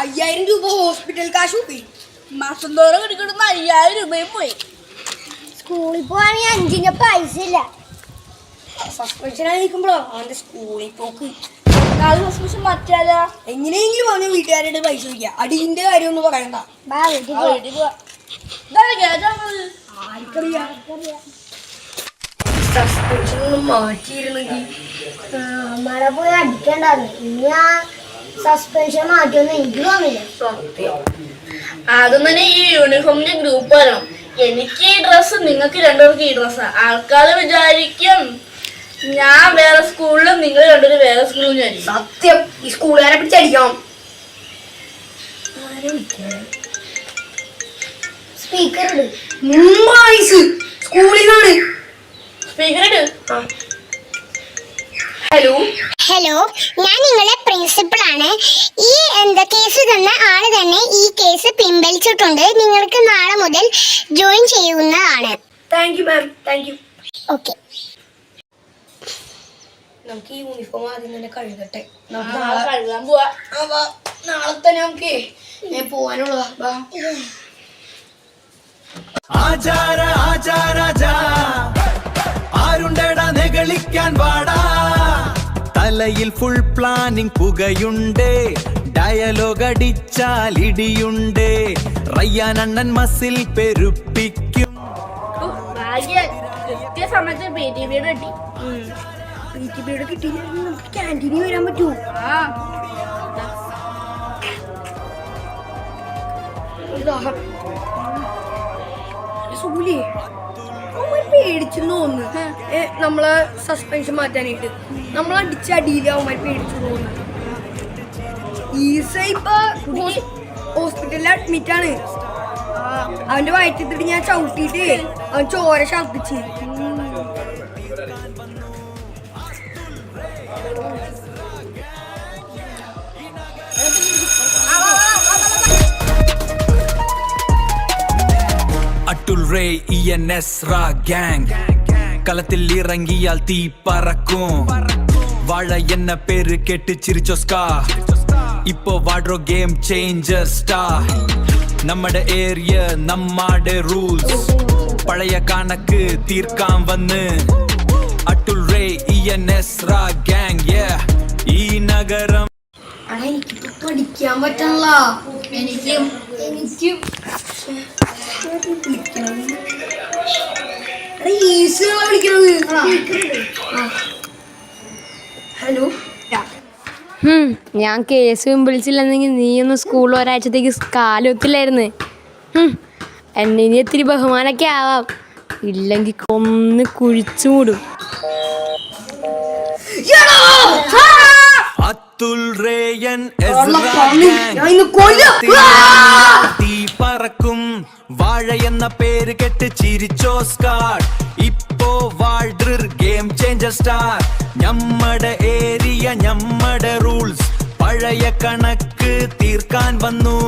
5000 രൂപ ഹോസ്പിറ്റൽ കാശ് പോയി. മാസം തോറും കിടക്കുന്ന 5000 രൂപയും പോയി. സ്കൂളിൽ പോവാണെങ്കിൽ 5 പൈസ ഇല്ല. സസ്പെൻഷനായി നിൽക്കുമ്പോഴോ അവന്റെ സ്കൂളിൽ പോക്ക്. സസ്പെൻഷൻ മാറ്റാലോ? എങ്ങനെയെങ്കിലും അവന് വീട്ടുകാരുടെ പൈസ ചോദിക്കുക. അടിന്റെ കാര്യം ഒന്നും പറയണ്ട. സസ്പെൻഷൻ ഒന്നും മാറ്റിയിരുന്നെങ്കിൽ അമ്മടെ പോയി അടിക്കണ്ടായിരുന്നു. ഇനി ആ സസ്പെൻഷൻ മാറ്റിയൊന്നും എനിക്ക് തോന്നില്ല. ആദ്യം തന്നെ ഈ യൂണിഫോമിന്റെ ഗ്രൂപ്പ് വരണം. എനിക്ക് ഈ ഡ്രസ്സ്, നിങ്ങൾക്ക് രണ്ടുപേർക്ക് ഈ ഡ്രസ്സാ. ആൾക്കാർ വിചാരിക്കും ഞാൻ വേറെ സ്കൂളിലും നിങ്ങൾ രണ്ടുപേരും വേറെ സ്കൂളിലും വിചാരിക്കും. സത്യം ഈ സ്കൂളുകാരെ പിടിച്ചടിക്കണം. സ്പീക്കർ ഇട്. സ്കൂളിൽ നിന്നാണ് സ്പീക്കർ ഇട്. ഹലോ ഹലോ, ഞാൻ നിങ്ങളുടെ പ്രിൻസിപ്പൾ ആണ്. ഈ കേസ് തന്ന ആള് തന്നെ ഈ കേസ് പിൻവലിച്ചിട്ടുണ്ട്. നിങ്ങൾക്ക് നാളെ മുതൽ ജോയിൻ ചെയ്യുന്നതാണ്. Thank you ma'am, thank you. Okay, നമുക്ക് ഈ യൂണിഫോം ആദ്യം തന്നെ കഴുകട്ടെ. കഴുകാൻ പോവാ. നാളെ തന്നെ നമുക്ക് പോവാനുള്ളതാ. ആരുണ്ടടാ നെകളിക്കാൻ വാടാ, തലയിൽ ഫുൾ പ്ലാനിങ് പുകയുണ്ടേ, ഡയലോഗ് അടിച്ചാൽ ഇടിയുണ്ടേ, റയ്യാൻ അണ്ണൻ മസിൽ പെരുപ്പിക്കും. കൃത്യസമയത്ത് PTBയുടെ കിട്ടി. PTBയുടെ കിട്ടിയില്ലെങ്കിൽ നമുക്ക് ക്യാൻറ്റീനിൽ വരാൻ പറ്റുമോ? പേടിച്ചെന്ന് തോന്നുന്നു. നമ്മളെ സസ്പെൻഷൻ മാറ്റാനായിട്ട് നമ്മളടിച്ച അടിയിൽ അവന്മാർ പേടിച്ചു തോന്നുന്നു. ഈസ ഇപ്പൊ ഹോസ്പിറ്റലിൽ അഡ്മിറ്റ് ആണ്. അവന്റെ വയറ്റത്തിട്ട് ഞാൻ ചവിട്ടിട്ട് അവൻ ചോര ഛർദിച്ച്. അട്ടുൽ റേ ENS റാ ഗാങ്, കളത്തിൽ ഇറങ്ങിയാൽ തീ പറക്കും. വാഴ എന്ന പേര് കേട്ട് ചിരിച്ചോ സ്കാ, ഇപ്പോ വാഡ്രോ ഗെയിം ചേഞ്ചർ സ്റ്റാർ. നമ്മുടെ ഏരിയ നമ്മുടെ റൂൾസ്, പഴയ കണക്ക് തീർക്കാൻ വന്ന്. അട്ടുൽ റേ ENS റാ ഗാങ്, ഈ നഗരം. എനിക്കിപ്പോ പഠിക്കാൻ പറ്റണല്ല. എനിക്കും ഹലോ, ഞാൻ കേസ് പിൻവലിച്ചില്ലെന്നെങ്കിൽ നീ ഒന്ന് സ്കൂളിൽ ഒരാഴ്ചത്തേക്ക് കാലൊത്തില്ലായിരുന്നു. എന്നെ ഇനി ഇത്തിരി ബഹുമാനൊക്കെ ആവാം, ഇല്ലെങ്കിൽ കൊന്ന് കുഴിച്ചു മൂടും. അത്തുൽ റേയൻ തീ പറക്കും. വാഴ എന്ന പേര് കെട്ട് ചിരിച്ചോ സ്കാർ, ഇപ്പോ വാൾഡർ ഗെയിം ചേഞ്ചർ സ്റ്റാർ. ഞമ്മടെ ഏരിയ ഞമ്മടെ റൂൾസ്, പഴയ കണക്ക് തീർക്കാൻ വന്നു.